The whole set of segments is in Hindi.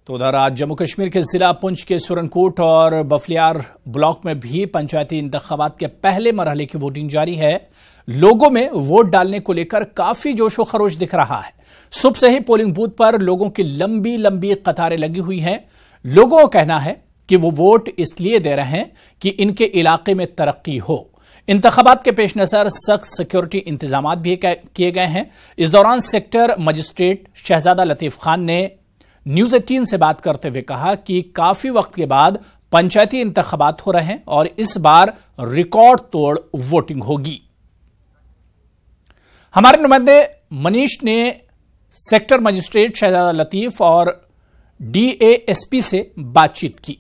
तो उधर आज जम्मू कश्मीर के जिला पुंछ के सुरनकोट और बफलियार ब्लॉक में भी पंचायती इंतखाबात के पहले मरहले की वोटिंग जारी है। लोगों में वोट डालने को लेकर काफी जोशो खरोश दिख रहा है। सुबह से ही पोलिंग बूथ पर लोगों की लंबी लंबी कतारें लगी हुई हैं। लोगों का कहना है कि वो वोट इसलिए दे रहे हैं कि इनके इलाके में तरक्की हो। इंतखाबात के पेश नजर सख्त सिक्योरिटी इंतजाम भी किए गए हैं। इस दौरान सेक्टर मजिस्ट्रेट शहजादा लतीफ खान ने न्यूज 18 से बात करते हुए कहा कि काफी वक्त के बाद पंचायती इंतखाबात हो रहे हैं और इस बार रिकॉर्ड तोड़ वोटिंग होगी। हमारे नुमाइंदे मनीष ने सेक्टर मजिस्ट्रेट शहजादा लतीफ और डीएएसपी से बातचीत की।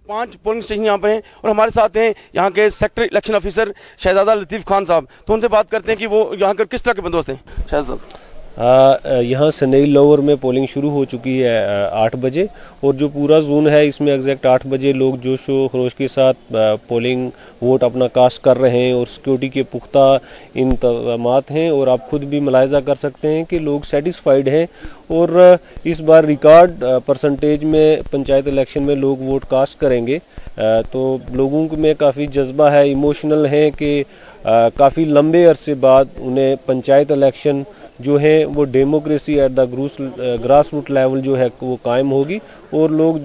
5 पोलिंग स्टेशन यहाँ पे हैं और हमारे साथ हैं यहाँ के सेक्टर इलेक्शन ऑफिसर शहजादा लतीफ खान साहब। तो उनसे बात करते हैं कि वो यहाँ के किस तरह के बंदोबस्त हैं। शहजादा साहब, यहाँ सनई लोअर में पोलिंग शुरू हो चुकी है 8 बजे और जो पूरा जोन है इसमें एग्जैक्ट 8 बजे लोग जोशो खरोश के साथ पोलिंग वोट अपना कास्ट कर रहे हैं और सिक्योरिटी के पुख्ता इंतजामात हैं और आप खुद भी मुलाहिजा कर सकते हैं कि लोग सेटिस्फाइड हैं और इस बार रिकॉर्ड परसेंटेज में पंचायत इलेक्शन में लोग वोट कास्ट करेंगे। तो लोगों में काफ़ी जज्बा है, इमोशनल है कि काफ़ी लंबे अरसे बाद उन्हें पंचायत इलेक्शन जो है वो democracy at the grass root level जो है वो कायम होगी और लोग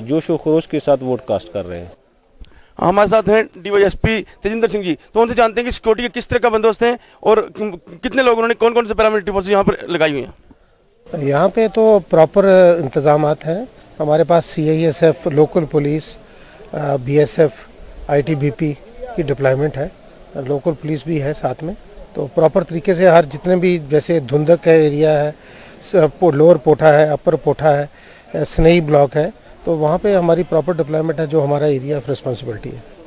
जोशो खरोश के साथ वोट कास्ट कर रहे हैं। हमारे साथ हैं डीवाईएसपी तेजिंदर सिंह जी। तो उनसे जानते हैं कि सिक्योरिटी के किस तरह का बंदोबस्त है और कितने लोग उन्होंने कौन कौन से पैरामिलिट्री फोर्सेस यहाँ पर लगाई हुई हैं। यहाँ पे तो प्रॉपर इंतजामात हैं। हमारे पास CISF, local police, BSF, ITBP की डिप्लॉयमेंट है, लोकल पुलिस भी है साथ में। तो प्रॉपर तरीके से हर जितने भी जैसे धुंधक का एरिया है, लोअर पोठा है, अपर पोठा है, स्नई ब्लॉक है, तो वहाँ पे हमारी प्रॉपर डिप्लॉयमेंट है जो हमारा एरिया ऑफ रिस्पॉन्सिबिलिटी है।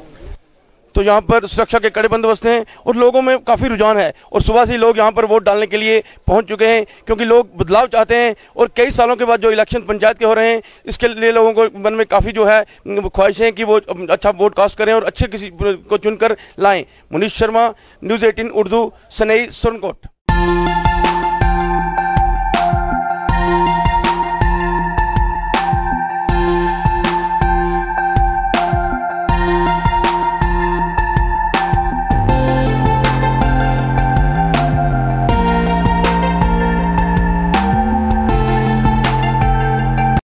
तो यहाँ पर सुरक्षा के कड़े बंदोबस्त हैं और लोगों में काफ़ी रुझान है और सुबह से लोग यहाँ पर वोट डालने के लिए पहुँच चुके हैं क्योंकि लोग बदलाव चाहते हैं और कई सालों के बाद जो इलेक्शन पंचायत के हो रहे हैं इसके लिए लोगों को मन में काफ़ी जो है ख्वाहिश है कि वो अच्छा वोट कास्ट करें और अच्छे किसी को चुनकर लाएं। मुनीश शर्मा, न्यूज़ 18 उर्दू, सनई, सुरनकोट।